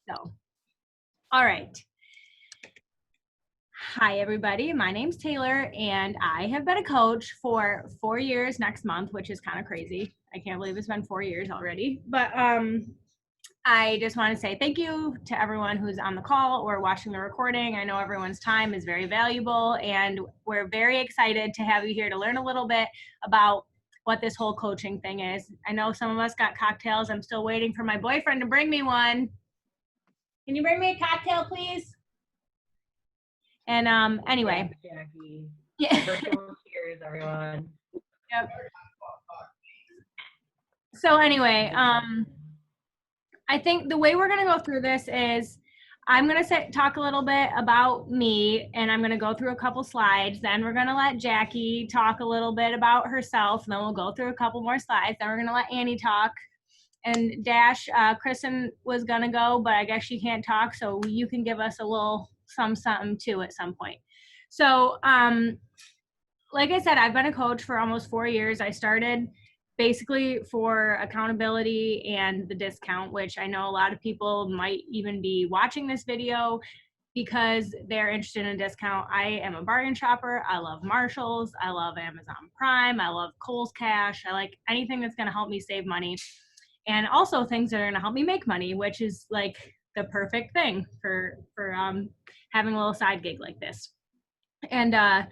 So, all right. Hi, everybody. My name's Taylor, and I have been a coach for 4 years next month, which is kind of crazy. I can't believe it's been 4 years already. But I just want to say thank you to everyone who's on the call or watching the recording. I know everyone's time is very valuable, and we're very excited to have you here to learn a little bit about what this whole coaching thing is. I know some of us got cocktails. I'm still waiting for my boyfriend to bring me one. Can you bring me a cocktail, please? And anyway. Jackie. Yeah. Virtual cheers, everyone. Yep. So anyway, I think the way we're going to go through this is I'm going to talk a little bit about me, and I'm going to go through a couple slides. Then we're going to let Jackie talk a little bit about herself, and then we'll go through a couple more slides. Then we're going to let Annie talk. And Dash, Kristen was going to go, but I guess she can't talk, so you can give us a little something too at some point. So like I said, I've been a coach for almost 4 years. I started basically for accountability and the discount, which I know a lot of people might even be watching this video because they're interested in a discount. I am a bargain shopper. I love Marshalls. I love Amazon Prime. I love Kohl's Cash. I like anything that's going to help me save money, and also things that are going to help me make money, which is like the perfect thing for having a little side gig like this. And I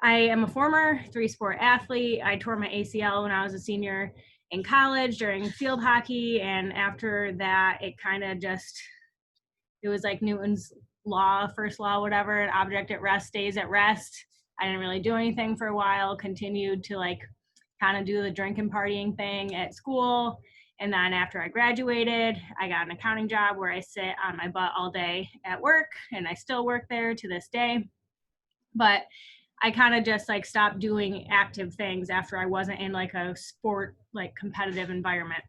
am a former 3-sport athlete. I tore my ACL when I was a senior in college during field hockey. And after that, it kind of just, it was like Newton's law, first law, whatever, an object at rest stays at rest. I didn't really do anything for a while, continued to like kind of do the drinking partying thing at school. And then after I graduated, I got an accounting job where I sit on my butt all day at work, and I still work there to this day. But I kind of just like stopped doing active things after I wasn't in like a sport, like competitive environment.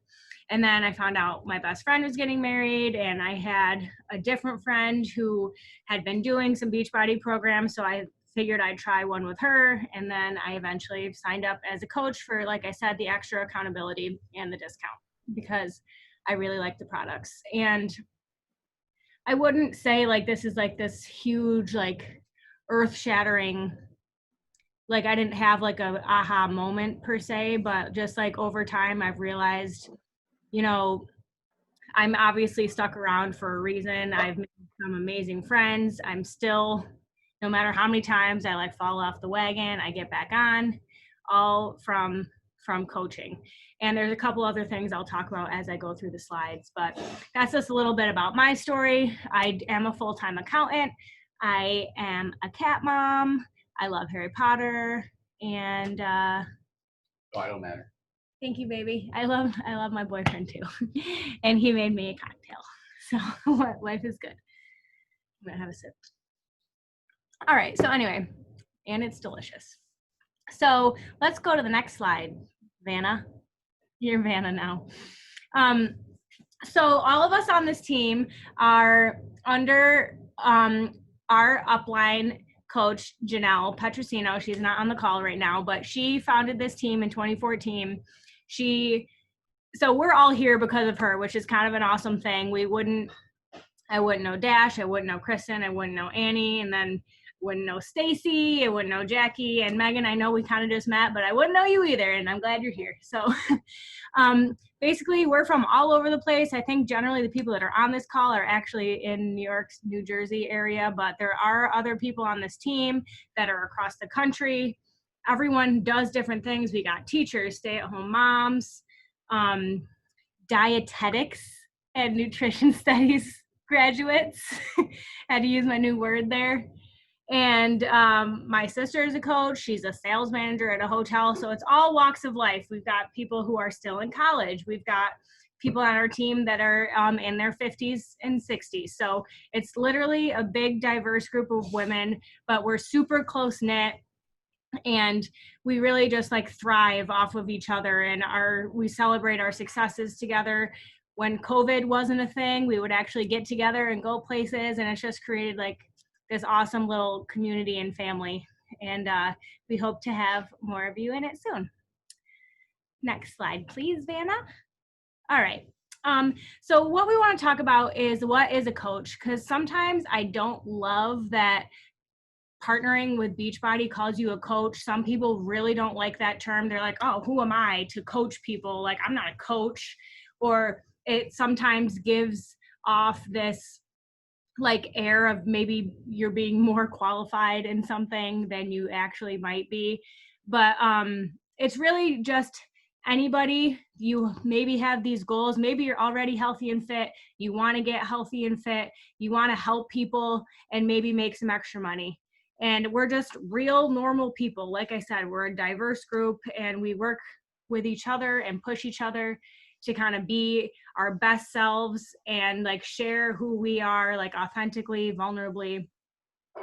And then I found out my best friend was getting married, and I had a different friend who had been doing some Beachbody programs. So I figured I'd try one with her. And then I eventually signed up as a coach for, like I said, the extra accountability and the discount because I really like the products. And I wouldn't say like this is like this huge, like earth-shattering, like I didn't have like a aha moment per se, but just like over time I've realized, you know, I'm obviously stuck around for a reason. I've made some amazing friends. I'm still, no matter how many times I like fall off the wagon, I get back on, all from coaching. And there's a couple other things I'll talk about as I go through the slides, but that's just a little bit about my story. I am a full-time accountant. I am a cat mom. I love Harry Potter, and I don't matter. Thank you, baby. I love my boyfriend too, and he made me a cocktail. So life is good. I'm gonna have a sip. All right. So anyway, and it's delicious. So let's go to the next slide, Vanna. You're Vanna now. So all of us on this team are under our upline coach, Janelle Petrosino. She's not on the call right now, but she founded this team in 2014. So we're all here because of her, which is kind of an awesome thing. I wouldn't know Dash, I wouldn't know Kristen, I wouldn't know Annie, and then wouldn't know Stacy, I wouldn't know Jackie, and Megan. I know we kind of just met, but I wouldn't know you either, and I'm glad you're here. So basically, we're from all over the place. I think generally the people that are on this call are actually in New York, New Jersey area, but there are other people on this team that are across the country. Everyone does different things. We got teachers, stay-at-home moms, dietetics and nutrition studies graduates. Had to use my new word there. And my sister is a coach. She's a sales manager at a hotel. So it's all walks of life. We've got people who are still in college. We've got people on our team that are in their 50s and 60s. So it's literally a big, diverse group of women, but we're super close knit. And we really just like thrive off of each other, and we celebrate our successes together. When COVID wasn't a thing, we would actually get together and go places, and it's just created like this awesome little community and family. And we hope to have more of you in it soon. Next slide, please, Vanna. All right. So what we want to talk about is what is a coach, because sometimes I don't love that partnering with Beachbody calls you a coach. Some people really don't like that term. They're like, oh, who am I to coach people? Like, I'm not a coach. Or it sometimes gives off this like air of maybe you're being more qualified in something than you actually might be. But it's really just anybody. You maybe have these goals, maybe you're already healthy and fit, you want to get healthy and fit, you want to help people and maybe make some extra money. And we're just real normal people. Like I said, we're a diverse group and we work with each other and push each other to kind of be our best selves and like share who we are, like authentically, vulnerably,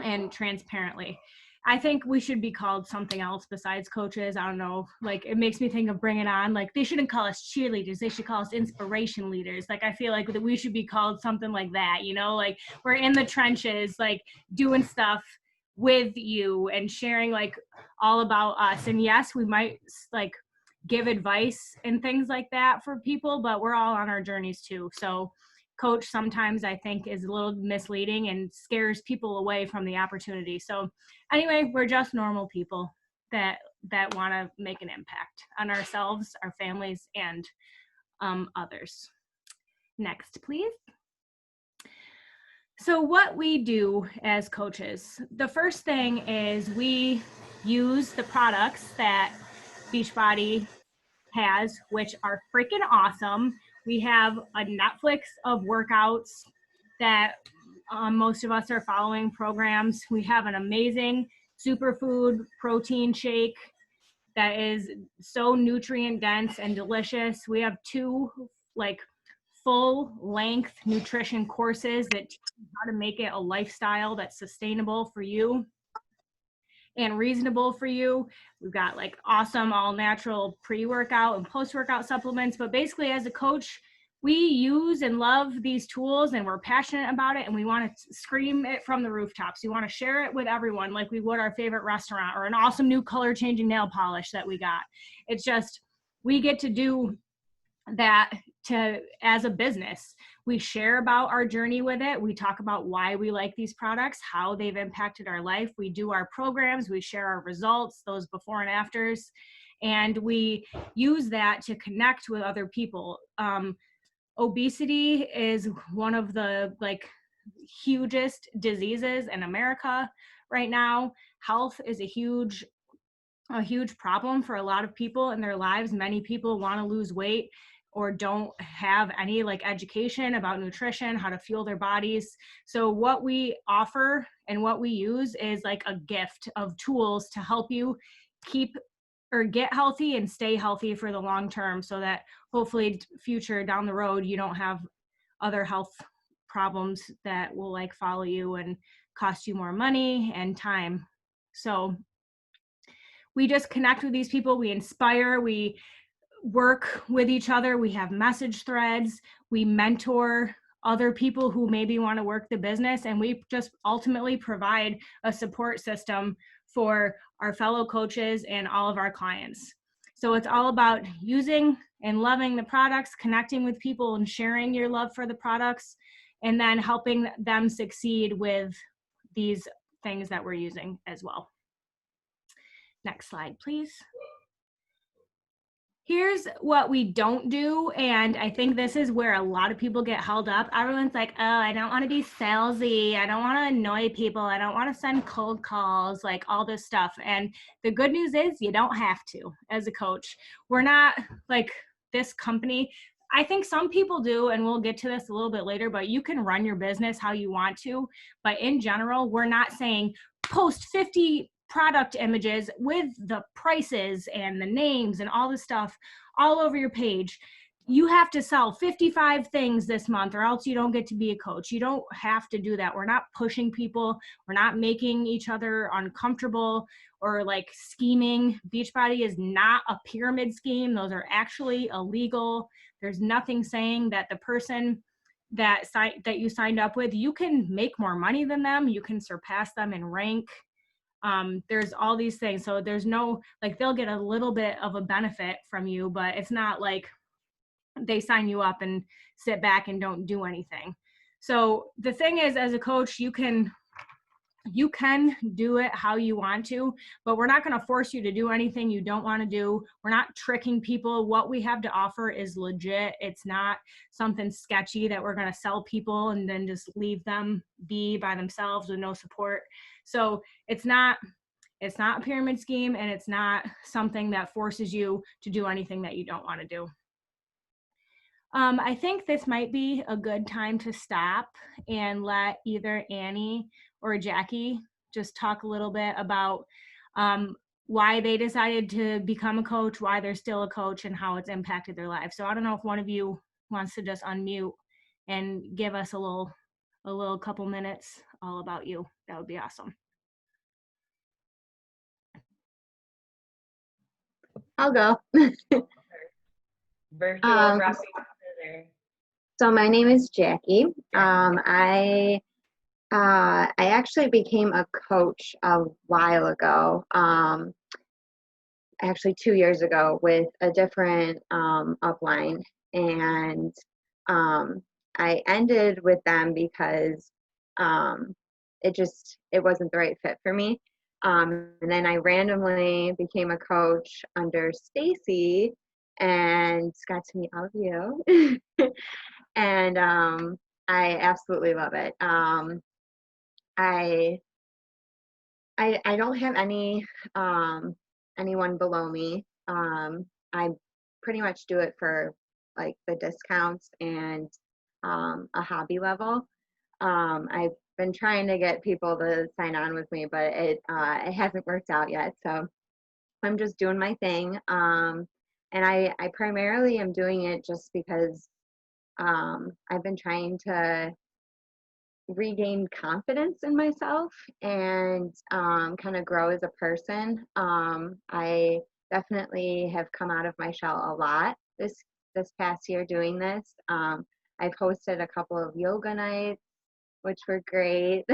and transparently. I think we should be called something else besides coaches. I don't know. Like, it makes me think of Bring It On. Like, they shouldn't call us cheerleaders. They should call us inspiration leaders. Like, I feel like that we should be called something like that, you know, like we're in the trenches, like doing stuff with you and sharing like all about us. And yes, we might like give advice and things like that for people, but we're all on our journeys too. So coach sometimes I think is a little misleading and scares people away from the opportunity. So anyway, we're just normal people that want to make an impact on ourselves, our families, and others. Next, please. So what we do as coaches, the first thing is we use the products that Beachbody has, which are freaking awesome. We have a Netflix of workouts that most of us are following programs. We have an amazing superfood protein shake that is so nutrient dense and delicious. We have 2 like full length nutrition courses that teach you how to make it a lifestyle that's sustainable for you and reasonable for you. We've got like awesome all natural pre-workout and post-workout supplements, but basically as a coach, we use and love these tools and we're passionate about it and we want to scream it from the rooftops. We want to share it with everyone like we would our favorite restaurant or an awesome new color changing nail polish that we got. It's just, we get to do that to as a business. We share about our journey with it. We talk about why we like these products, how they've impacted our life. We do our programs, we share our results, those before and afters, and we use that to connect with other people. Obesity is one of the like hugest diseases in America right now. Health is a huge problem for a lot of people in their lives. Many people want to lose weight or don't have any like education about nutrition, how to fuel their bodies. So what we offer and what we use is like a gift of tools to help you keep or get healthy and stay healthy for the long term, so that hopefully future down the road you don't have other health problems that will like follow you and cost you more money and time. So we just connect with these people, we inspire, we work with each other, we have message threads, we mentor other people who maybe want to work the business, and we just ultimately provide a support system for our fellow coaches and all of our clients. So it's all about using and loving the products, connecting with people and sharing your love for the products, and then helping them succeed with these things that we're using as well. Next slide, please. Here's what we don't do, and I think this is where a lot of people get held up. Everyone's like, oh, I don't want to be salesy. I don't want to annoy people. I don't want to send cold calls, like all this stuff. And the good news is you don't have to as a coach. We're not like this company. I think some people do, and we'll get to this a little bit later, but you can run your business how you want to. But in general, we're not saying post 50 product images with the prices and the names and all the stuff all over your page. You have to sell 55 things this month or else you don't get to be a coach. You don't have to do that. We're not pushing people. We're not making each other uncomfortable or like scheming. Beachbody is not a pyramid scheme. Those are actually illegal. There's nothing saying that the person that you signed up with, you can make more money than them. You can surpass them in rank. There's all these things. So there's no, like, they'll get a little bit of a benefit from you, but it's not like they sign you up and sit back and don't do anything. So the thing is, as a coach, you can do it how you want to, but we're not going to force you to do anything you don't want to do. We're not tricking people. What we have to offer is legit. It's not something sketchy that we're going to sell people and then just leave them be by themselves with no support. So it's not a pyramid scheme, and it's not something that forces you to do anything that you don't want to do. I think this might be a good time to stop and let either Annie or Jackie just talk a little bit about why they decided to become a coach, why they're still a coach, and how it's impacted their life. So I don't know if one of you wants to just unmute and give us a little couple minutes all about you. That would be awesome. I'll go. Virtual wrapping together. So my name is Jackie. I actually became a coach a while ago, actually 2 years ago, with a different upline, and I ended with them because it wasn't the right fit for me. And then I randomly became a coach under Stacy and got to meet all of you. And I absolutely love it. I don't have anyone below me. I pretty much do it for like the discounts and a hobby level. I've been trying to get people to sign on with me, but it hasn't worked out yet. So I'm just doing my thing. And I primarily am doing it just because I've been trying to regain confidence in myself and kind of grow as a person. I definitely have come out of my shell a lot this past year doing this. I've hosted a couple of yoga nights, which were great.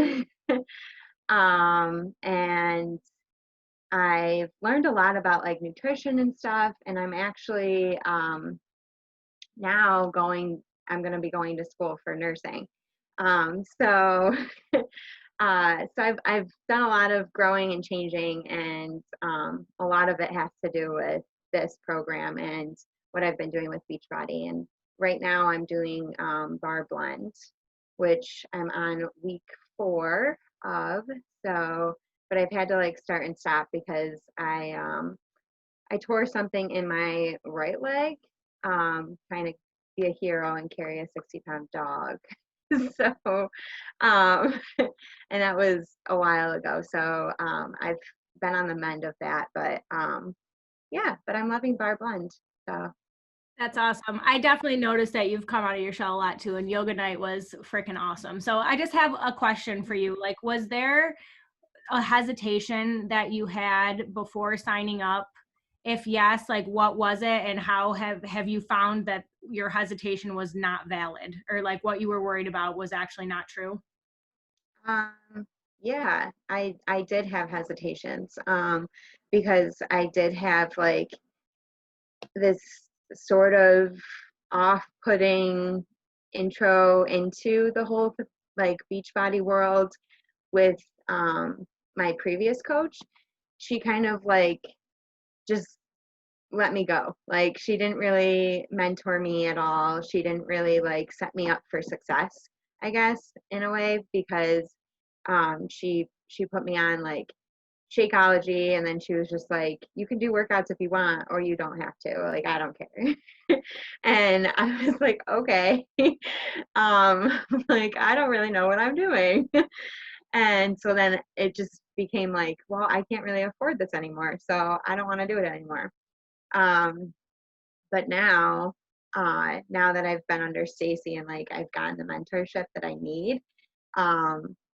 And I've learned a lot about like nutrition and stuff, and I'm actually now I'm going to be going to school for nursing. So I've done a lot of growing and changing, and a lot of it has to do with this program and what I've been doing with Beachbody. And right now I'm doing bar blend, which I'm on week 4 of. So, but I've had to like start and stop because I tore something in my right leg, trying to be a hero and carry a 60-pound dog. So, and that was a while ago. So I've been on the mend of that, but yeah, but I'm loving bar blend. So. That's awesome. I definitely noticed that you've come out of your shell a lot too, and yoga night was freaking awesome. So I just have a question for you. Like, was there a hesitation that you had before signing up? If yes, like what was it, and how have you found that your hesitation was not valid, or like what you were worried about was actually not true? Yeah, I did have hesitations because I did have like this sort of off-putting intro into the whole like Beachbody world with my previous coach. She kind of like just let me go. Like she didn't really mentor me at all. She didn't really like set me up for success, I guess, in a way, because she put me on like Shakeology, and then she was just like, you can do workouts if you want, or you don't have to. Like, I don't care. And I was like, okay. Like, I don't really know what I'm doing. And so then it just became like, well, I can't really afford this anymore, so I don't want to do it anymore. But now that I've been under Stacy and like I've gotten the mentorship that I need,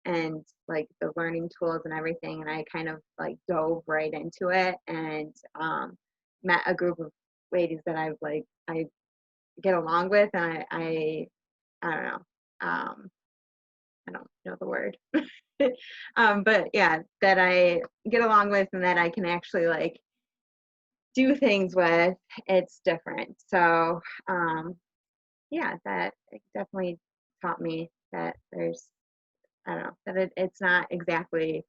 and like the learning tools and everything, and I kind of like dove right into it and met a group of ladies that I get along with, and I don't know, I don't know the word. But yeah, that I get along with and that I can actually like do things with, it's different. So, yeah, that it definitely taught me that there's, I don't know, that it's not exactly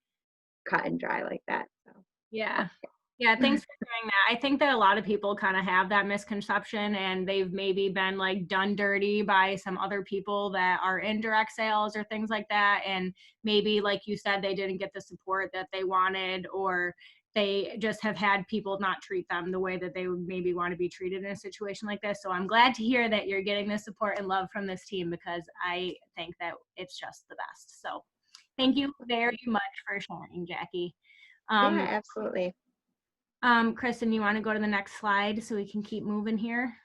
cut and dry like that. So, Yeah. Yeah, thanks for sharing that. I think that a lot of people kind of have that misconception, and they've maybe been like done dirty by some other people that are in direct sales or things like that. And maybe, like you said, they didn't get the support that they wanted, or they just have had people not treat them the way that they would maybe want to be treated in a situation like this. So I'm glad to hear that you're getting the support and love from this team, because I think that it's just the best. So thank you very much for sharing, Jackie. yeah, absolutely. Kristen, you want to go to the next slide so we can keep moving here?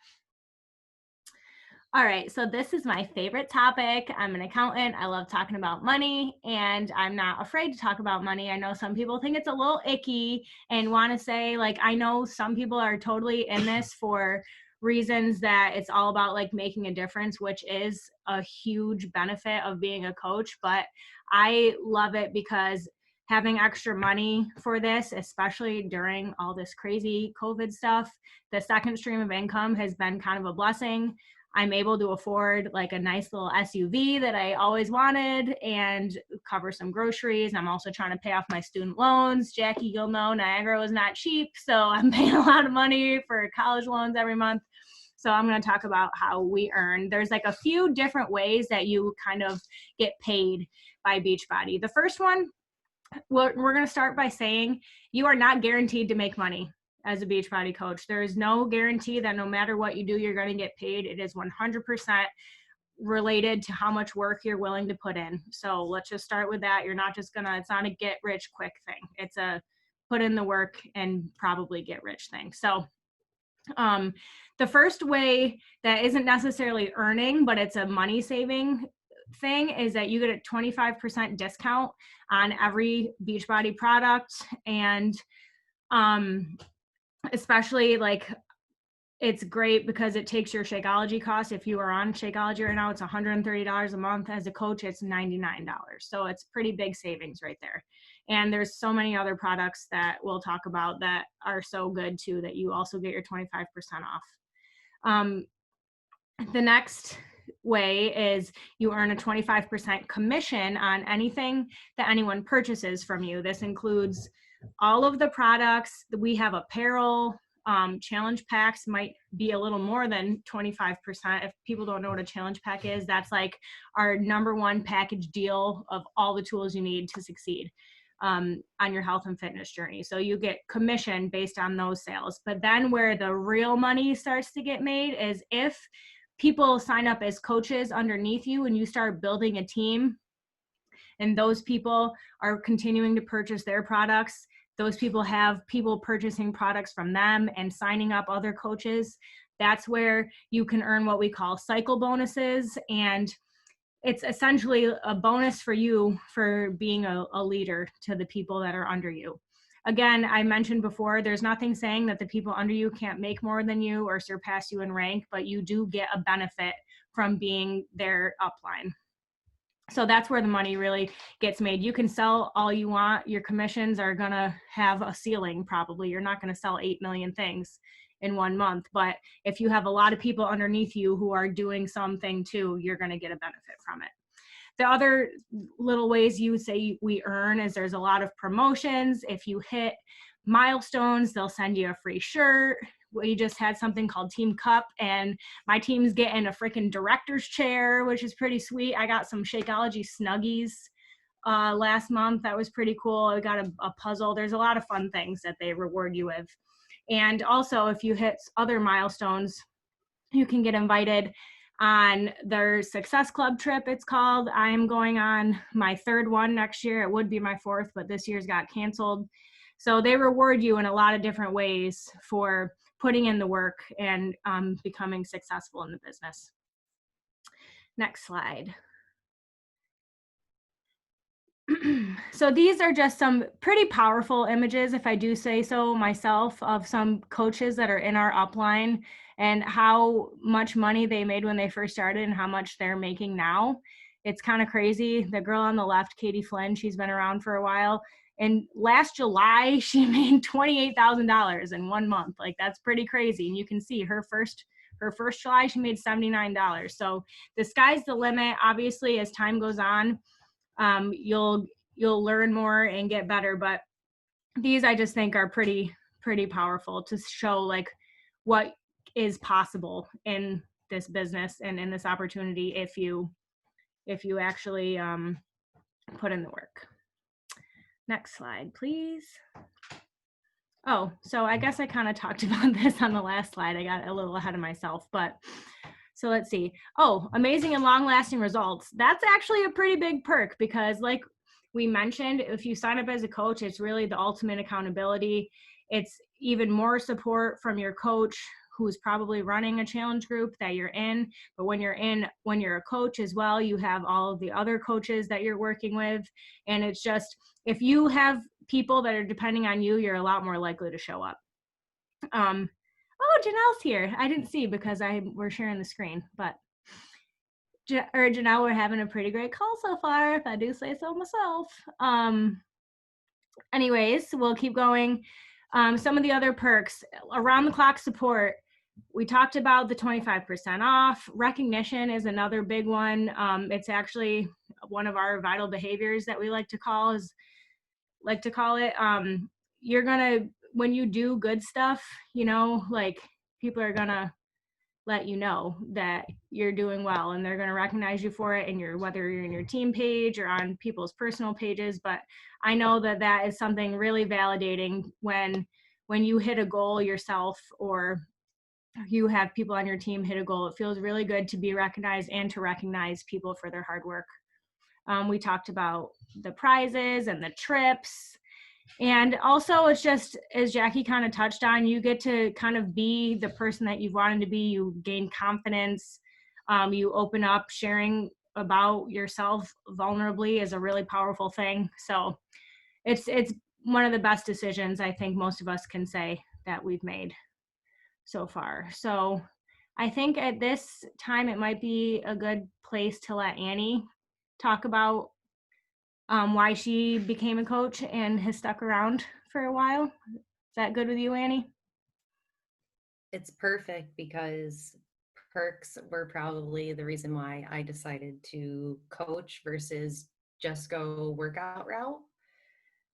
All right, so this is my favorite topic. I'm an accountant. I love talking about money, and I'm not afraid to talk about money. I know some people think it's a little icky and want to say, like, I know some people are totally in this for reasons that it's all about like making a difference, which is a huge benefit of being a coach. But I love it because having extra money for this, especially during all this crazy COVID stuff, the second stream of income has been kind of a blessing. I'm able to afford like a nice little SUV that I always wanted and cover some groceries. I'm also trying to pay off my student loans. Jackie, you'll know Niagara was not cheap, so I'm paying a lot of money for college loans every month. So I'm going to talk about how we earn. There's like a few different ways that you kind of get paid by Beachbody. The first one, we're going to start by saying you are not guaranteed to make money as a Beachbody coach. There is no guarantee that no matter what you do, you're going to get paid. It is 100% related to how much work you're willing to put in. So let's just start with that. You're not just it's not a get rich quick thing. It's a put in the work and probably get rich thing. So the first way that isn't necessarily earning, but it's a money saving thing, is that you get a 25% discount on every Beachbody product. And especially like, it's great because it takes your Shakeology cost. If you are on Shakeology right now, it's $130 a month. As a coach, it's $99. So it's pretty big savings right there. And there's so many other products that we'll talk about that are so good too, that you also get your 25% off. The next way is you earn a 25% commission on anything that anyone purchases from you. This includes all of the products. We have apparel. Challenge packs might be a little more than 25%. If people don't know what a challenge pack is, that's like our #1 package deal of all the tools you need to succeed on your health and fitness journey. So you get commission based on those sales. But then where the real money starts to get made is if people sign up as coaches underneath you and you start building a team, and those people are continuing to purchase their products. Those people have people purchasing products from them and signing up other coaches. That's where you can earn what we call cycle bonuses. And it's essentially a bonus for you for being a leader to the people that are under you. Again, I mentioned before, there's nothing saying that the people under you can't make more than you or surpass you in rank, but you do get a benefit from being their upline. So that's where the money really gets made. You can sell all you want. Your commissions are going to have a ceiling probably. You're not going to sell 8 million things in 1 month. But if you have a lot of people underneath you who are doing something too, you're going to get a benefit from it. The other little ways you say we earn is there's a lot of promotions. If you hit milestones, they'll send you a free shirt. We just had something called Team Cup, and my team's getting a freaking director's chair, which is pretty sweet. I got some Shakeology Snuggies last month. That was pretty cool. I got a puzzle. There's a lot of fun things that they reward you with. And also, if you hit other milestones, you can get invited on their Success Club trip, it's called. I'm going on my 3rd one next year. It would be my 4th, but this year's got canceled. So they reward you in a lot of different ways for putting in the work and becoming successful in the business. Next slide. So these are just some pretty powerful images, if I do say so myself, of some coaches that are in our upline and how much money they made when they first started and how much they're making now. It's kind of crazy. The girl on the left, Katie Flynn, she's been around for a while. And last July, she made $28,000 in 1 month. Like, that's pretty crazy. And you can see her first July, she made $79. So the sky's the limit. Obviously, as time goes on, you'll learn more and get better. But these I just think are pretty powerful to show like what is possible in this business and in this opportunity if you actually put in the work. Next slide, please. Oh, so I guess I kind of talked about this on the last slide. I got a little ahead of myself, but so let's see. Oh, amazing and long-lasting results. That's actually a pretty big perk because like we mentioned, if you sign up as a coach, it's really the ultimate accountability. It's even more support from your coach who's probably running a challenge group that you're in. But when you're a coach as well, you have all of the other coaches that you're working with. And it's just, if you have people that are depending on you, you're a lot more likely to show up. Oh, Janelle's here. I didn't see because we're sharing the screen, but Janelle, we're having a pretty great call so far, if I do say so myself. Anyways, we'll keep going. Some of the other perks, around the clock support. We talked about the 25% off. Recognition is another big one. It's actually one of our vital behaviors that we like to call it. You're gonna, when you do good stuff, you know, like people are gonna let you know that you're doing well and they're gonna recognize you for it, and whether you're in your team page or on people's personal pages. But I know that is something really validating when you hit a goal yourself or you have people on your team hit a goal. It feels really good to be recognized and to recognize people for their hard work. We talked about the prizes and the trips. And also, it's just, as Jackie kind of touched on, you get to kind of be the person that you've wanted to be. You gain confidence. You open up. Sharing about yourself vulnerably is a really powerful thing. So it's one of the best decisions I think most of us can say that we've made so far. So I think at this time it might be a good place to let Annie talk about why she became a coach and has stuck around for a while. Is that good with you, Annie? It's perfect because perks were probably the reason why I decided to coach versus just go workout route.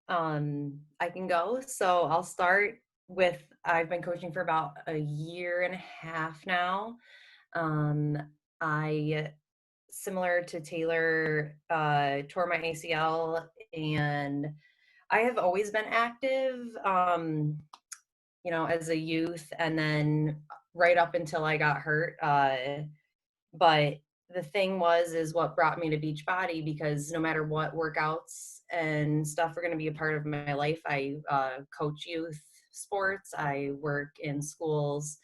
I can go. So I'll start with, I've been coaching for about a year and a half now. I, similar to Taylor, tore my ACL, and I have always been active, you know, as a youth, and then right up until I got hurt. But the thing is what brought me to Beachbody, because no matter what workouts and stuff are going to be a part of my life, I coach youth sports. I work in schools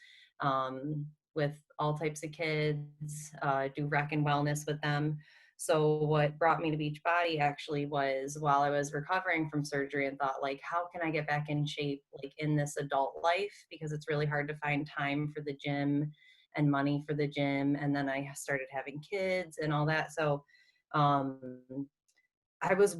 with all types of kids, do rec and wellness with them. So what brought me to Beachbody actually was while I was recovering from surgery and thought, like, how can I get back in shape, like in this adult life? Because it's really hard to find time for the gym and money for the gym. And then I started having kids and all that. So I was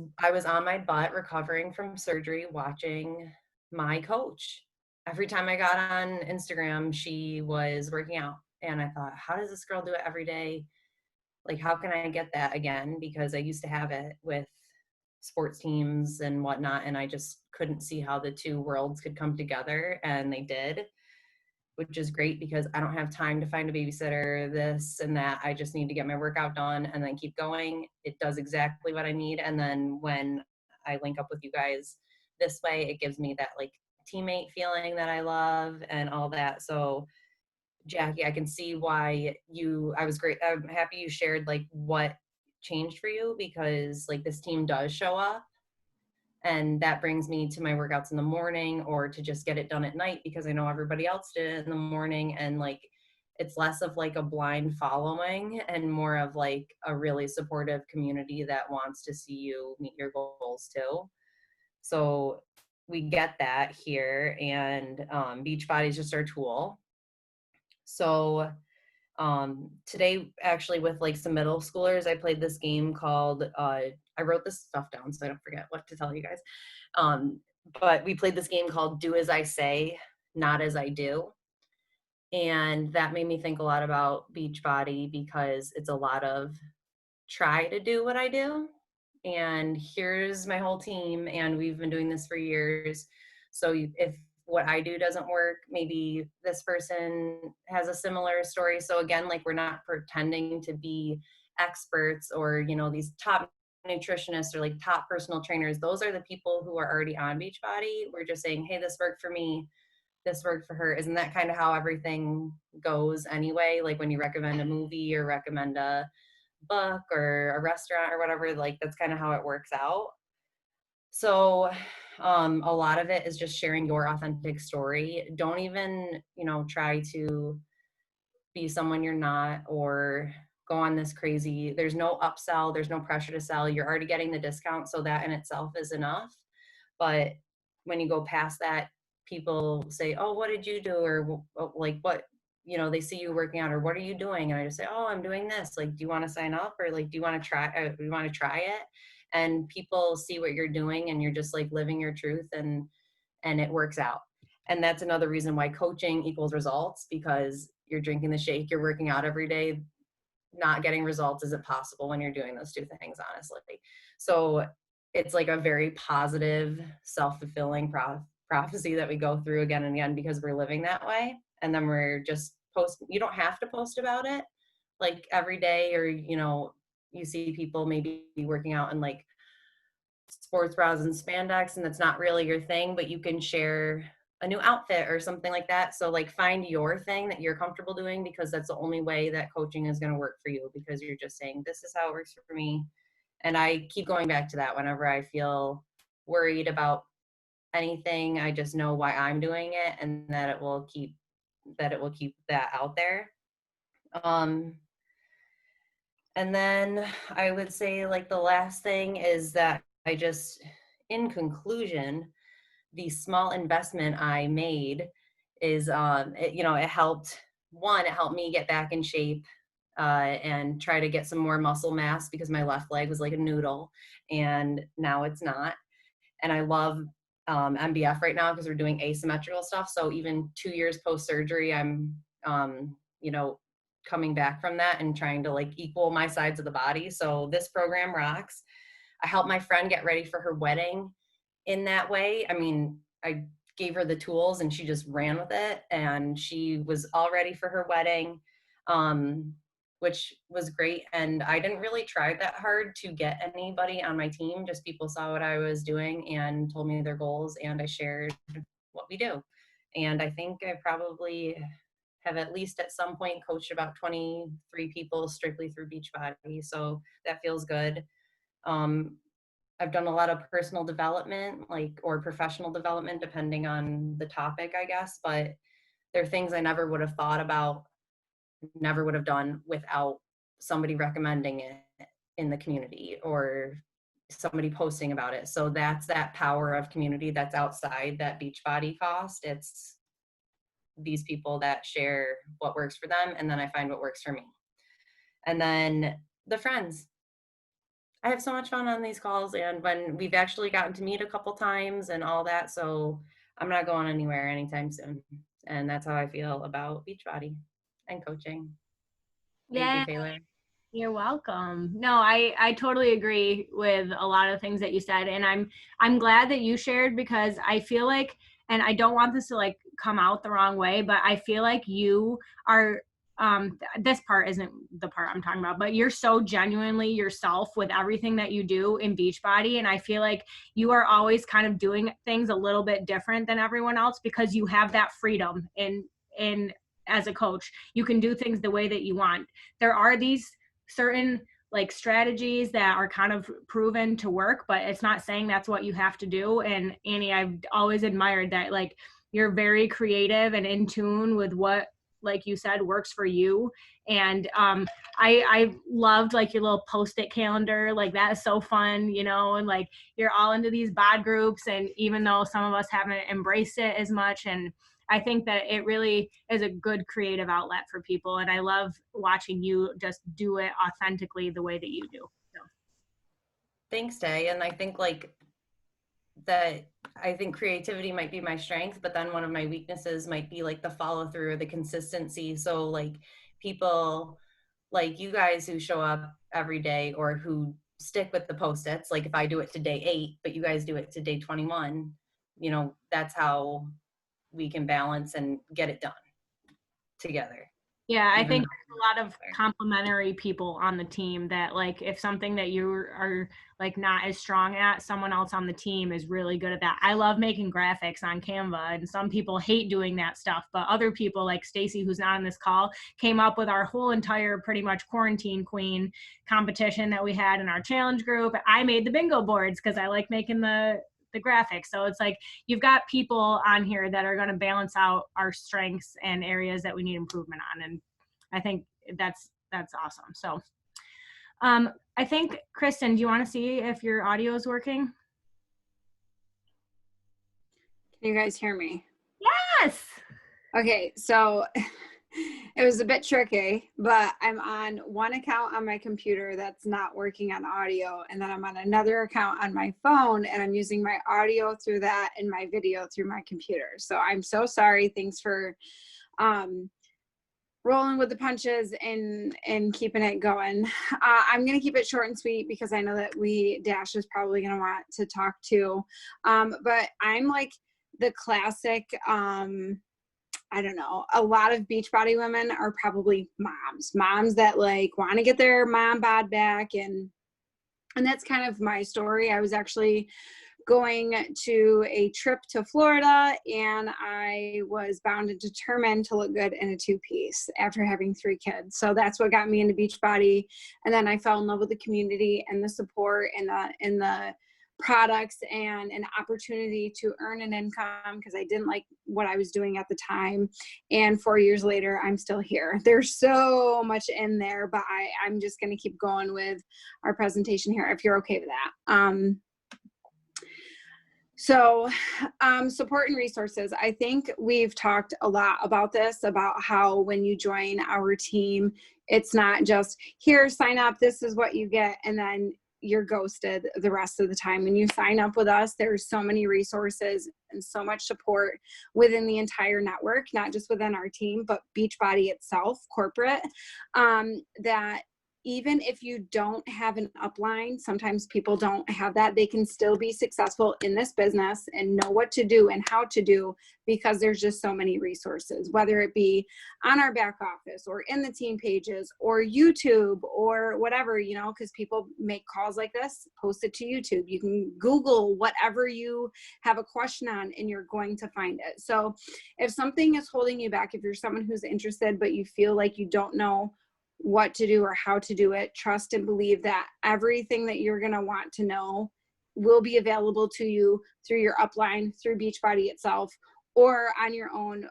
on my butt recovering from surgery, watching my coach. Every time I got on Instagram, she was working out. And I thought, how does this girl do it every day? Like, how can I get that again? Because I used to have it with sports teams and whatnot, and I just couldn't see how the two worlds could come together, and they did, which is great because I don't have time to find a babysitter, this and that. I just need to get my workout done and then keep going. It does exactly what I need. And then when I link up with you guys this way, it gives me that like teammate feeling that I love and all that. So Jackie, I can see why I was great. I'm happy you shared like what changed for you, because like this team does show up, and that brings me to my workouts in the morning or to just get it done at night because I know everybody else did it in the morning. And like, it's less of like a blind following and more of like a really supportive community that wants to see you meet your goals too. So we get that here, and Beachbody is just our tool. So Today, actually, with like some middle schoolers, I played this game called, I wrote this stuff down so I don't forget what to tell you guys. But we played this game called Do As I Say, Not As I Do. And that made me think a lot about Beachbody because it's a lot of try to do what I do. And here's my whole team, and we've been doing this for years. So if what I do doesn't work, maybe this person has a similar story. So again, like we're not pretending to be experts or, you know, these top nutritionists or like top personal trainers. Those are the people who are already on Beachbody. We're just saying, hey, this worked for me. This worked for her. Isn't that kind of how everything goes anyway? Like when you recommend a movie or recommend a book or a restaurant or whatever, like that's kind of how it works out. So a lot of it is just sharing your authentic story. Don't even, you know, try to be someone you're not or go on this crazy, there's no upsell, there's no pressure to sell. You're already getting the discount, so that in itself is enough. But when you go past that, people say, oh, what did you do? Or like, what, you know, they see you working out or what are you doing? And I just say, oh, I'm doing this. Like, do you want to sign up? Or like, do you want to try it? And people see what you're doing and you're just like living your truth and it works out. And that's another reason why coaching equals results, because you're drinking the shake, you're working out every day. Not getting results isn't possible when you're doing those two things, honestly. So it's like a very positive, self-fulfilling prophecy that we go through again and again because we're living that way. And then we're just you don't have to post about it like every day, or, you know, you see people maybe working out in like sports bras and spandex and that's not really your thing, but you can share a new outfit or something like that. So like find your thing that you're comfortable doing, because that's the only way that coaching is going to work for you, because you're just saying, this is how it works for me. And I keep going back to that whenever I feel worried about anything. I just know why I'm doing it and that it will keep that out there. And then I would say like the last thing is that in conclusion, the small investment I made is, it helped me get back in shape and try to get some more muscle mass, because my left leg was like a noodle and now it's not. And I love MBF right now because we're doing asymmetrical stuff. So even 2 years post surgery, I'm, coming back from that and trying to like equal my sides of the body. So this program rocks. I helped my friend get ready for her wedding in that way. I mean, I gave her the tools and she just ran with it, and she was all ready for her wedding, which was great. And I didn't really try that hard to get anybody on my team. Just people saw what I was doing and told me their goals, and I shared what we do. And I think I probably have at least at some point coached about 23 people strictly through Beachbody. So that feels good. I've done a lot of personal development, or professional development, depending on the topic, I guess. But there are things I never would have thought about, never would have done without somebody recommending it in the community or somebody posting about it. So that's that power of community that's outside that Beachbody cost. It's these people that share what works for them, and then I find what works for me. And then the friends. I have so much fun on these calls, and when we've actually gotten to meet a couple times and all that, so I'm not going anywhere anytime soon. And that's how I feel about Beachbody and coaching. Thank you, Taylor. You're welcome. No, I totally agree with a lot of things that you said, and I'm glad that you shared, because I feel like, and I don't want this to like come out the wrong way, but I feel like you are this part isn't the part I'm talking about, but you're so genuinely yourself with everything that you do in Beachbody, and I feel like you are always kind of doing things a little bit different than everyone else, because you have that freedom in as a coach. You can do things the way that you want. There are these certain like strategies that are kind of proven to work, but it's not saying that's what you have to do. And Annie, I've always admired that, like, you're very creative and in tune with what, like you said, works for you. And I loved like your little post-it calendar, like that is so fun, and like you're all into these bod groups, and even though some of us haven't embraced it as much, and I think that it really is a good creative outlet for people. And I love watching you just do it authentically the way that you do. So. Thanks, Day. And I think like that, I think creativity might be my strength, but then one of my weaknesses might be like the follow through or the consistency. So like people like you guys who show up every day or who stick with the post-its, like if I do it to day 8, but you guys do it to day 21, you know, that's how we can balance and get it done together. Yeah, I Even think though- there's a lot of complementary people on the team that like if something that you are like not as strong at, someone else on the team is really good at that. I love making graphics on Canva, and some people hate doing that stuff, but other people like Stacy, who's not on this call, came up with our whole entire pretty much quarantine queen competition that we had in our challenge group. I made the bingo boards because I like making the graphics. So it's like you've got people on here that are going to balance out our strengths and areas that we need improvement on, and I think that's awesome. So I think, Kristen, do you want to see if your audio is working? Can you guys hear me? Yes. Okay, so it was a bit tricky, but I'm on one account on my computer that's not working on audio, and then I'm on another account on my phone, and I'm using my audio through that and my video through my computer. So I'm so sorry. Thanks for rolling with the punches and keeping it going. I'm going to keep it short and sweet because I know that Dash is probably going to want to talk too. But I'm like the classic, I don't know, a lot of Beachbody women are probably moms that like want to get their mom bod back. And that's kind of my story. I was actually going to a trip to Florida, and I was bound and determined to look good in a 2-piece after having 3 kids. So that's what got me into Beachbody. And then I fell in love with the community and the support and the products and an opportunity to earn an income because I didn't like what I was doing at the time. And 4 years later, I'm still here. There's so much in there, but I'm just going to keep going with our presentation here if you're okay with that. So support and resources. I think we've talked a lot about this, about how when you join our team, it's not just here, sign up, this is what you get, and then you're ghosted the rest of the time. When you sign up with us, there's so many resources and so much support within the entire network, not just within our team, but Beachbody itself, corporate, that even if you don't have an upline, sometimes people don't have that, they can still be successful in this business and know what to do and how to do because there's just so many resources, whether it be on our back office or in the team pages or YouTube or whatever, you know, because people make calls like this, post it to YouTube. You can Google whatever you have a question on and you're going to find it. So if something is holding you back, if you're someone who's interested, but you feel like you don't know what to do or how to do it, trust and believe that everything that you're going to want to know will be available to you through your upline, through Beachbody itself, or on your own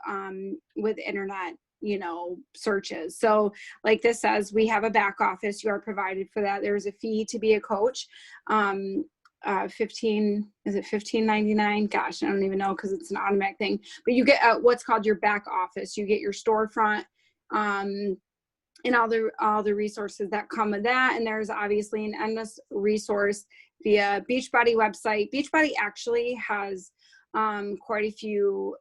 with internet, you know, searches. So like this says, we have a back office. You are provided for that. There's a fee to be a coach. Is it $15.99? Gosh, I don't even know because it's an automatic thing. But you get what's called your back office. You get your storefront, and all the resources that come with that. And there's obviously an endless resource via Beachbody website. Beachbody actually has quite a few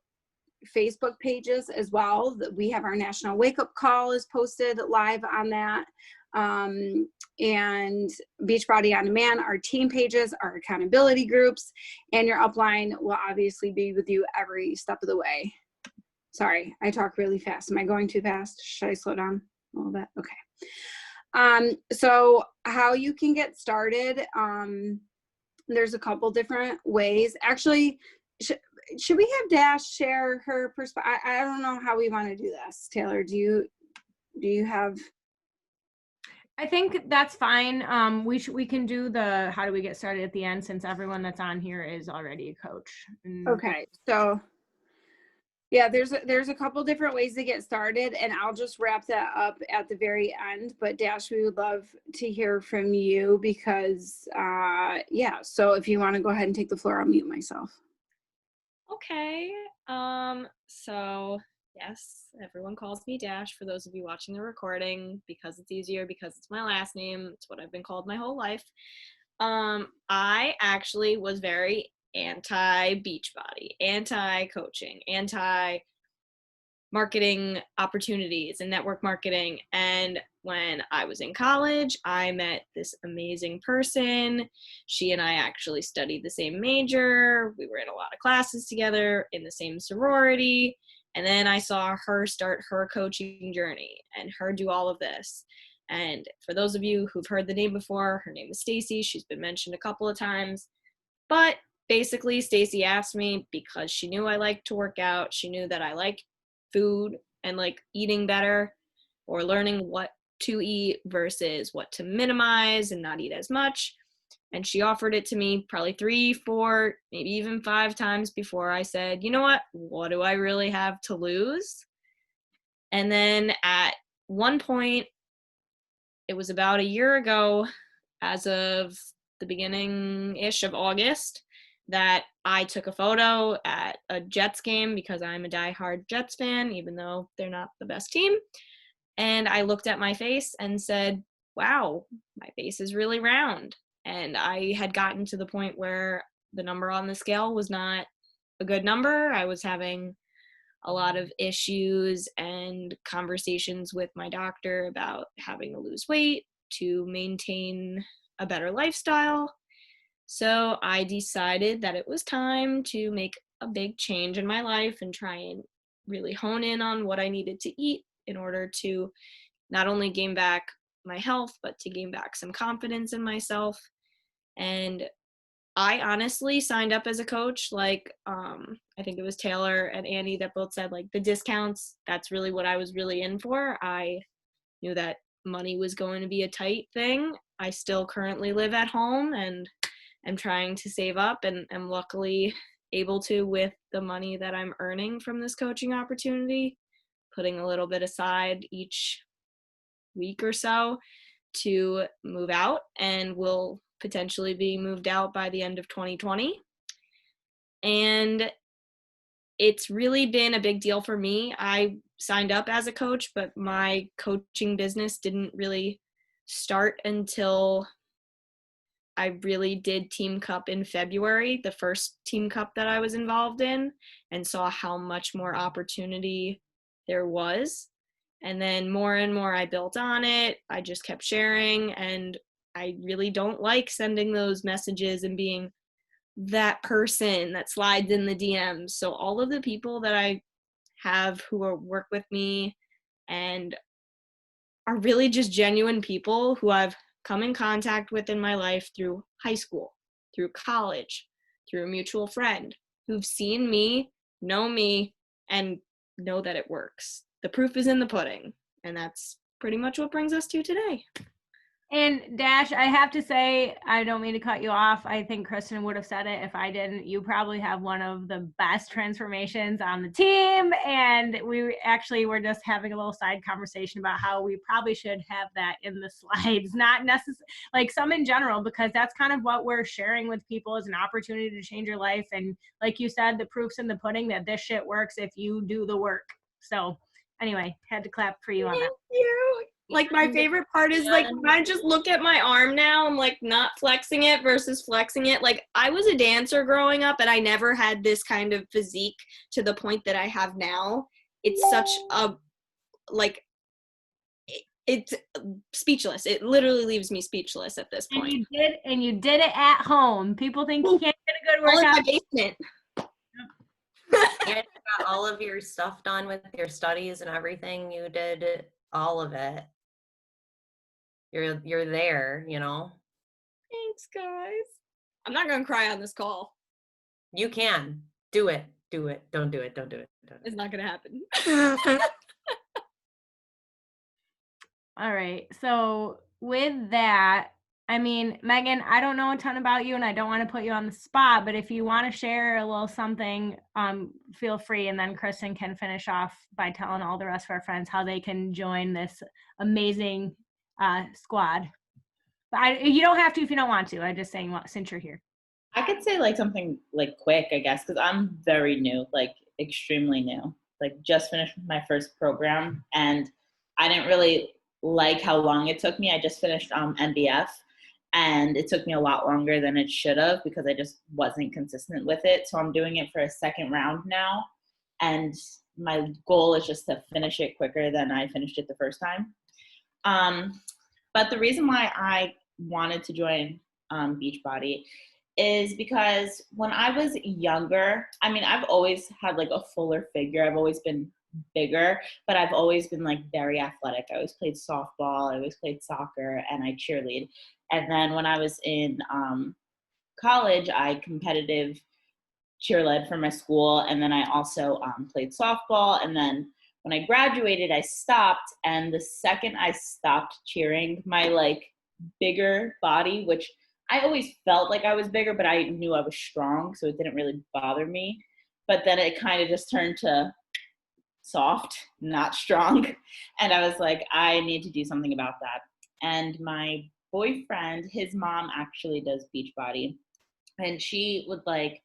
Facebook pages as well. We have our national wake up call is posted live on that. And Beachbody on Demand, our team pages, our accountability groups, and your upline will obviously be with you every step of the way. Sorry, I talk really fast. Am I going too fast? Should I slow down a little bit? Okay. So how you can get started, there's a couple different ways. Actually, should we have Dash share her perspective? I don't know how we want to do this. Taylor, do you have? I think that's fine. We can do the how do we get started at the end since everyone that's on here is already a coach. Okay, so yeah, there's a couple different ways to get started, and I'll just wrap that up at the very end. But Dash, we would love to hear from you because yeah. So if you want to go ahead and take the floor, I'll mute myself. Okay. So yes, everyone calls me Dash for those of you watching the recording because it's easier, because it's my last name. It's what I've been called my whole life. I actually was very anti Beachbody, anti coaching, anti marketing opportunities and network marketing. And when I was in college, I met this amazing person. She and I actually studied the same major. We were in a lot of classes together in the same sorority. And then I saw her start her coaching journey and her do all of this. And for those of you who've heard the name before, her name is Stacy. She's been mentioned a couple of times. But basically, Stacy asked me because she knew I liked to work out. She knew that I liked food and like eating better, or learning what to eat versus what to minimize and not eat as much. And she offered it to me probably 3, 4, maybe even 5 times before I said, you know what do I really have to lose? And then at one point, it was about a year ago, as of the beginning-ish of August, that I took a photo at a Jets game because I'm a diehard Jets fan, even though they're not the best team. And I looked at my face and said, wow, my face is really round. And I had gotten to the point where the number on the scale was not a good number. I was having a lot of issues and conversations with my doctor about having to lose weight to maintain a better lifestyle. So I decided that it was time to make a big change in my life and try and really hone in on what I needed to eat in order to not only gain back my health, but to gain back some confidence in myself. And I honestly signed up as a coach. Like, I think it was Taylor and Annie that both said, like, the discounts, that's really what I was really in for. I knew that money was going to be a tight thing. I still currently live at home and am trying to save up, and am luckily able to with the money that I'm earning from this coaching opportunity, putting a little bit aside each week or so to move out, and will potentially be moved out by the end of 2020. And it's really been a big deal for me. I signed up as a coach, but my coaching business didn't really start until I really did Team Cup in February, the first Team Cup that I was involved in, and saw how much more opportunity there was. And then more and more I built on it. I just kept sharing, and I really don't like sending those messages and being that person that slides in the DMs. So all of the people that I have who work with me and are really just genuine people who I've come in contact with in my life through high school, through college, through a mutual friend, who've seen me, know me, and know that it works. The proof is in the pudding. And that's pretty much what brings us to today. And Dash, I have to say, I don't mean to cut you off. I think Kristen would have said it if I didn't. You probably have one of the best transformations on the team. And we actually were just having a little side conversation about how we probably should have that in the slides, not necessarily like some in general, because that's kind of what we're sharing with people as an opportunity to change your life. And like you said, the proof's in the pudding that this shit works if you do the work. So anyway, had to clap for you on that. Thank you. Like, my favorite part is, like, when I just look at my arm now, I'm like not flexing it versus flexing it. Like, I was a dancer growing up and I never had this kind of physique to the point that I have now. It's such a, like, it's speechless. It literally leaves me speechless at this point. And you did it at home. People think you can't get a good All in workout. my basement. And you got all of your stuff done with your studies and everything. You did all of it. You're there, you know. Thanks, guys. I'm not gonna cry on this call. You can do it. Do it. Don't do it. Don't do it. Don't do It's it. not gonna happen. All right. So with that, I mean, Megan, I don't know a ton about you and I don't want to put you on the spot, but if you want to share a little something, feel free. And then Kristen can finish off by telling all the rest of our friends how they can join this amazing squad. But you don't have to if you don't want to. I'm just saying since you're here. I could say like something like quick, I guess, because I'm very new, like extremely new. Like just finished my first program, and I didn't really like how long it took me. I just finished NBF, and it took me a lot longer than it should have because I just wasn't consistent with it. So I'm doing it for a second round now, and my goal is just to finish it quicker than I finished it the first time. But the reason why I wanted to join Beachbody is because when I was younger, I mean, I've always had like a fuller figure. I've always been bigger, but I've always been like very athletic. I always played softball, I always played soccer, and I cheerlead. And then when I was in college, I competitive cheerlead for my school, and then I also played softball. And then when I graduated, I stopped, and the second I stopped cheering, my like bigger body, which I always felt like I was bigger, but I knew I was strong, so it didn't really bother me. But then it kind of just turned to soft, not strong. And I was like, I need to do something about that. And my boyfriend, his mom actually does Beachbody, and she would like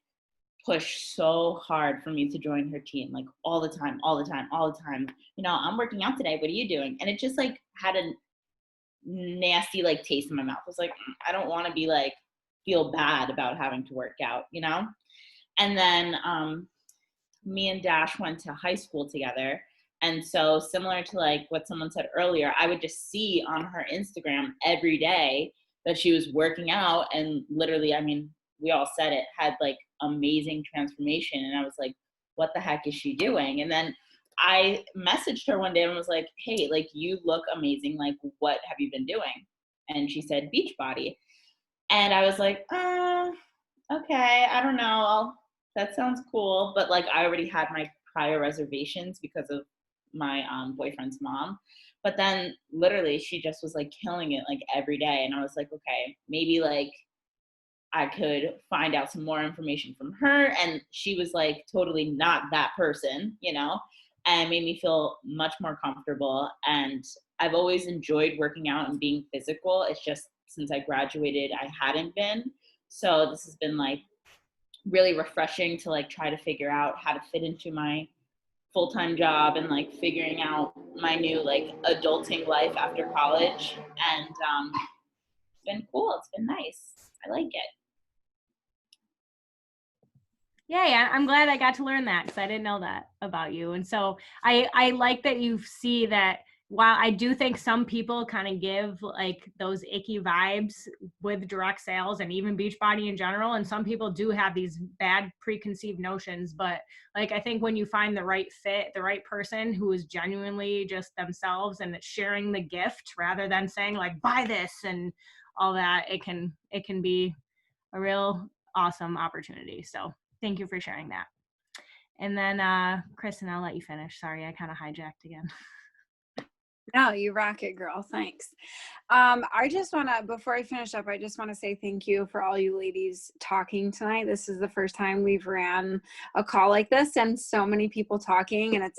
push so hard for me to join her team, like all the time, all the time, all the time. You know, I'm working out today. What are you doing? And it just like had a nasty like taste in my mouth. I was like, I don't want to be like feel bad about having to work out, you know? And then me and Dash went to high school together. And so similar to like what someone said earlier, I would just see on her Instagram every day that she was working out, and literally, I mean, we all said it, had like amazing transformation. And I was like, what the heck is she doing? And then I messaged her one day and was like, hey, like you look amazing. Like, what have you been doing? And she said Beachbody. And I was like, okay, I don't know. That sounds cool. But like, I already had my prior reservations because of my boyfriend's mom. But then literally she just was like killing it like every day. And I was like, okay, maybe like I could find out some more information from her. And she was like totally not that person, you know, and made me feel much more comfortable. And I've always enjoyed working out and being physical. It's just since I graduated, I hadn't been. So this has been like really refreshing to like try to figure out how to fit into my full-time job and like figuring out my new like adulting life after college. And it's been cool. It's been nice. I like it. Yeah, I'm glad I got to learn that because I didn't know that about you. And so I like that you see that while I do think some people kind of give like those icky vibes with direct sales and even Beachbody in general, and some people do have these bad preconceived notions, but like I think when you find the right fit, the right person who is genuinely just themselves and sharing the gift rather than saying like buy this and all that, it can be a real awesome opportunity. So thank you for sharing that. And then Kristen, I'll let you finish. Sorry, I kind of hijacked again. No, you rock it, girl. Thanks. I just want to, before I finish up, I just want to say thank you for all you ladies talking tonight. This is the first time we've ran a call like this and so many people talking, and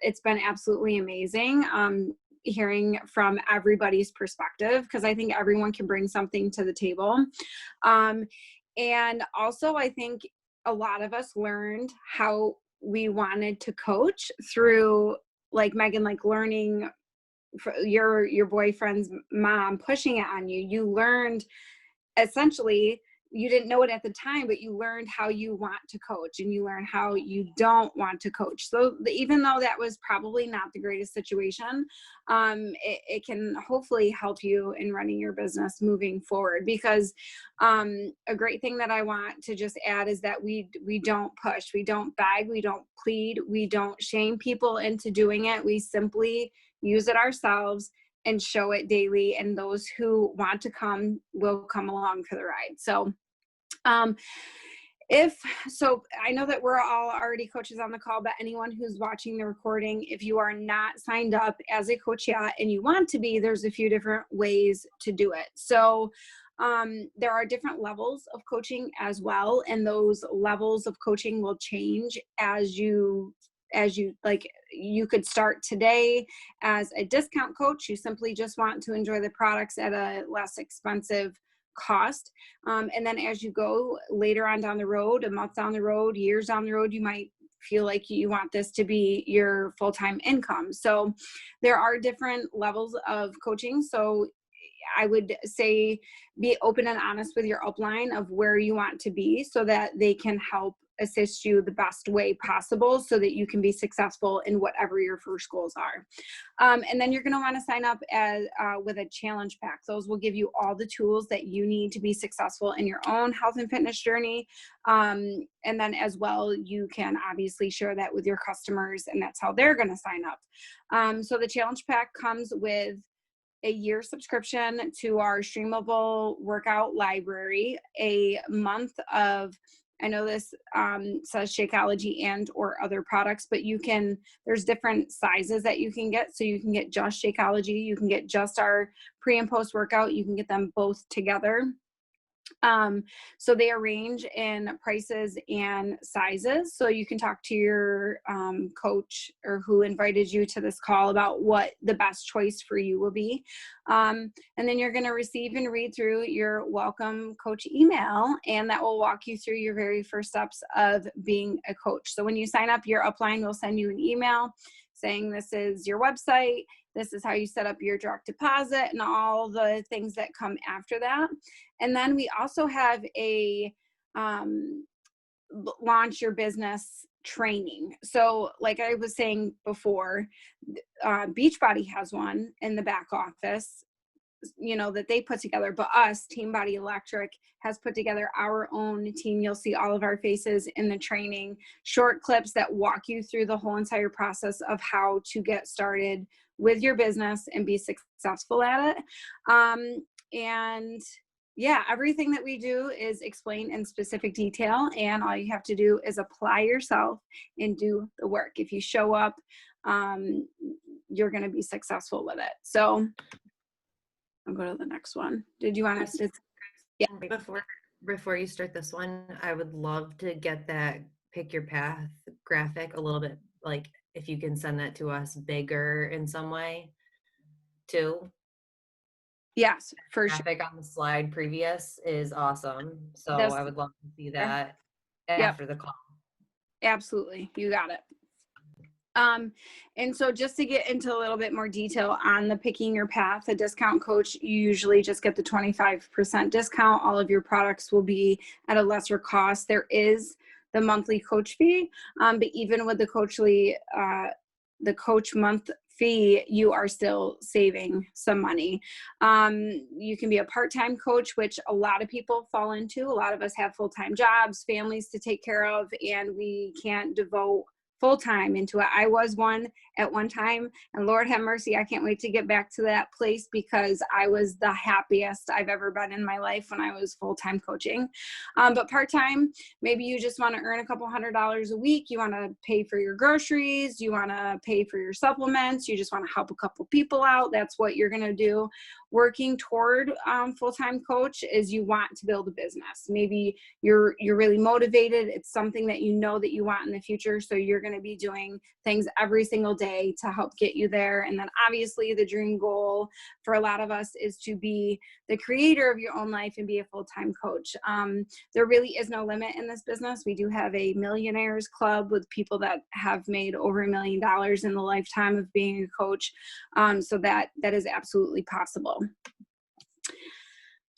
it's been absolutely amazing. Hearing from everybody's perspective, because I think everyone can bring something to the table. And also I think a lot of us learned how we wanted to coach through, like Megan, like learning your boyfriend's mom pushing it on you. You learned, essentially, you didn't know it at the time, but you learned how you want to coach and you learn how you don't want to coach. So even though that was probably not the greatest situation, it can hopefully help you in running your business moving forward. Because a great thing that I want to just add is that we don't push, we don't beg, we don't plead, we don't shame people into doing it. We simply use it ourselves and show it daily, and those who want to come will come along for the ride. So I know that we're all already coaches on the call, but anyone who's watching the recording, if you are not signed up as a wHaT and you want to be, there's a few different ways to do it. So there are different levels of coaching as well, and those levels of coaching will change as you like. You could start today as a discount coach. You simply just want to enjoy the products at a less expensive cost. And then as you go later on down the road, a month down the road, years down the road, you might feel like you want this to be your full-time income. So there are different levels of coaching. So I would say be open and honest with your upline of where you want to be so that they can help assist you the best way possible so that you can be successful in whatever your first goals are. And then you're going to want to sign up with a challenge pack. Those will give you all the tools that you need to be successful in your own health and fitness journey. And then as well, you can obviously share that with your customers, and that's how they're going to sign up. So the challenge pack comes with a year subscription to our streamable workout library, a month of, I know this says Shakeology and or other products, but there's different sizes that you can get. So you can get just Shakeology, you can get just our pre and post workout, you can get them both together. So they range in prices and sizes. So you can talk to your coach or who invited you to this call about what the best choice for you will be. And then you're going to receive and read through your welcome coach email, and that will walk you through your very first steps of being a coach. So when you sign up, your upline will send you an email saying this is your website, this is how you set up your direct deposit, and all the things that come after that. And then we also have a launch your business training. So like I was saying before, Beachbody has one in the back office, that they put together, but us, Team Body Electric, has put together our own team. You'll see all of our faces in the training, short clips that walk you through the whole entire process of how to get started with your business and be successful at it. And yeah, everything that we do is explained in specific detail, and all you have to do is apply yourself and do the work. If you show up, you're going to be successful with it. So I'll go to the next one. Did you want to? Yeah. Before you start this one, I would love to get that pick your path graphic a little bit, like if you can send that to us bigger in some way too. Yes, for sure. Graphic on the slide previous is awesome. So I would love to see that after the call. Absolutely. You got it. And so just to get into a little bit more detail on the picking your path, a discount coach, you usually just get the 25% discount. All of your products will be at a lesser cost. There is the monthly coach fee, but even with the coach month fee, you are still saving some money. You can be a part-time coach, which a lot of people fall into. A lot of us have full-time jobs, families to take care of, and we can't devote full-time into it. I was one at one time, and Lord have mercy, I can't wait to get back to that place because I was the happiest I've ever been in my life when I was full-time coaching. But part-time, maybe you just want to earn a couple $100s a week. You want to pay for your groceries. You want to pay for your supplements. You just want to help a couple people out. That's what you're going to do. Working toward full-time coach is you want to build a business. Maybe you're really motivated. It's something that you know that you want in the future. So you're going to be doing things every single day to help get you there. And then obviously the dream goal for a lot of us is to be the creator of your own life and be a full-time coach. There really is no limit in this business. We do have a millionaires club with people that have made over $1 million in the lifetime of being a coach. So that is absolutely possible.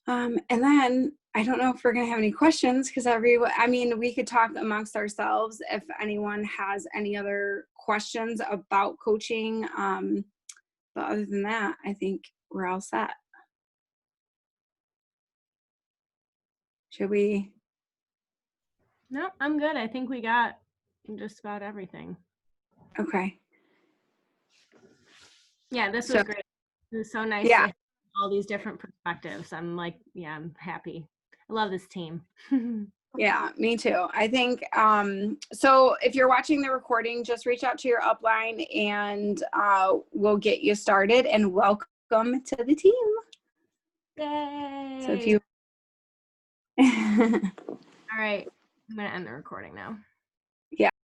And then I don't know if we're going to have any questions because we could talk amongst ourselves if anyone has any other questions about coaching. But other than that, I think we're all set. Should we? No, I'm good. I think we got just about everything. Okay. Yeah, this was great. It was so nice to have all these different perspectives. I'm happy. I love this team. Yeah, me too. I think, so if you're watching the recording, just reach out to your upline and we'll get you started, and welcome to the team. Yay. So if you, all right, I'm going to end the recording now.